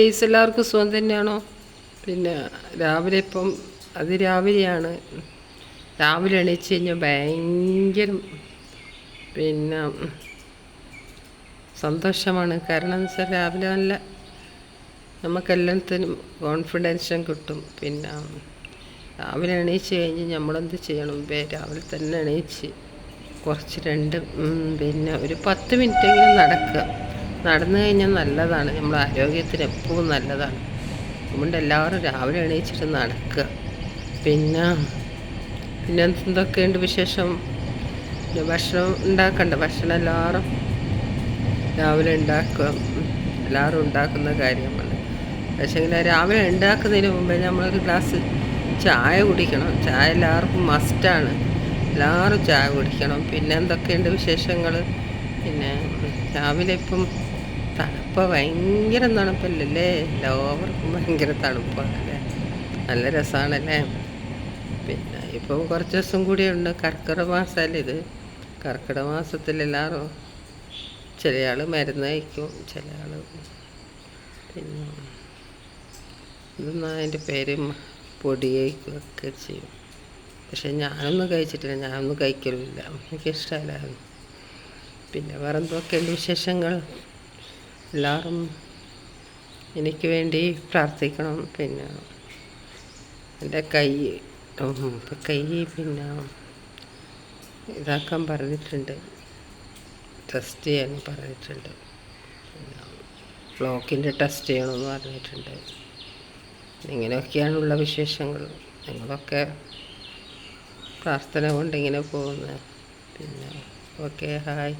Days എല്ലാവർക്കും സുഖം തന്നെയാണോ? പിന്നെ രാവിലെ ഇപ്പം അതിരാവിലെയാണ്. രാവിലെ എണീച്ച് കഴിഞ്ഞാൽ ഭയങ്കര പിന്നെ സന്തോഷമാണ്. കാരണം എന്ന് വെച്ചാൽ രാവിലെ നല്ല നമുക്കെല്ലാത്തിനും കോൺഫിഡൻസും കിട്ടും. പിന്നെ രാവിലെ എണീച്ച് കഴിഞ്ഞ് നമ്മളെന്ത് ചെയ്യണം? രാവിലെ തന്നെ എണീച്ച് കുറച്ച് പിന്നെ ഒരു 10 മിനിറ്റെങ്കിലും നടക്കുക. നടന്നു കഴിഞ്ഞാൽ നല്ലതാണ്, നമ്മുടെ ആരോഗ്യത്തിന് എപ്പോഴും നല്ലതാണ്. അതുകൊണ്ട് എല്ലാവരും രാവിലെ എണീച്ചിട്ട് നടക്കുക. പിന്നെ പിന്നെ എന്തൊക്കെയുണ്ട് വിശേഷം? പിന്നെ ഭക്ഷണം ഉണ്ടാക്കണ്ട, ഭക്ഷണം എല്ലാവരും രാവിലെ ഉണ്ടാക്കുക. എല്ലാവരും ഉണ്ടാക്കുന്ന കാര്യമാണ്. പക്ഷേ രാവിലെ ഉണ്ടാക്കുന്നതിന് മുമ്പേ നമ്മളൊരു ഗ്ലാസ് ചായ കുടിക്കണം. ചായ എല്ലാവർക്കും മസ്റ്റാണ്. എല്ലാവരും ചായ കുടിക്കണം. പിന്നെ എന്തൊക്കെയുണ്ട് വിശേഷങ്ങൾ? പിന്നെ രാവിലെ ഇപ്പം ഭയങ്കര തണുപ്പല്ലേ? എല്ലാവർക്കും ഭയങ്കര തണുപ്പാണല്ലേ? നല്ല രസമാണല്ലേ? പിന്നെ ഇപ്പം കുറച്ച് ദിവസം കൂടിയുണ്ട്. കർക്കിടക മാസമല്ലേ ഇത്? കർക്കിടക മാസത്തിൽ എല്ലാവരും ചില ആൾ മരുന്ന് കഴിക്കും, ചില ആൾ പിന്നെ ഇതൊന്നും അതിൻ്റെ പേര് പൊടി കഴിക്കുകയൊക്കെ ചെയ്യും. പക്ഷെ ഞാനൊന്നും കഴിച്ചിട്ടില്ല, ഞാനൊന്നും കഴിക്കലുമില്ല, എനിക്കിഷ്ടമല്ലായിരുന്നു. പിന്നെ വേറെ എന്തൊക്കെയുണ്ട് വിശേഷങ്ങൾ? എല്ലാവരും എനിക്ക് വേണ്ടി പ്രാർത്ഥിക്കണം. പിന്നെ എൻ്റെ കൈ പിന്നെ ഇതാക്കാൻ പറഞ്ഞിട്ടുണ്ട്, ടെസ്റ്റ് ചെയ്യാൻ പറഞ്ഞിട്ടുണ്ട്. പിന്നെ ബ്ലോക്കിൻ്റെ ടെസ്റ്റ് ചെയ്യണമെന്ന് പറഞ്ഞിട്ടുണ്ട്. ഇങ്ങനെയൊക്കെയാണുള്ള വിശേഷങ്ങൾ. നിങ്ങളൊക്കെ പ്രാർത്ഥന കൊണ്ട് ഇങ്ങനെ പോകുന്നത്. പിന്നെ ഓക്കെ, ഹായ്.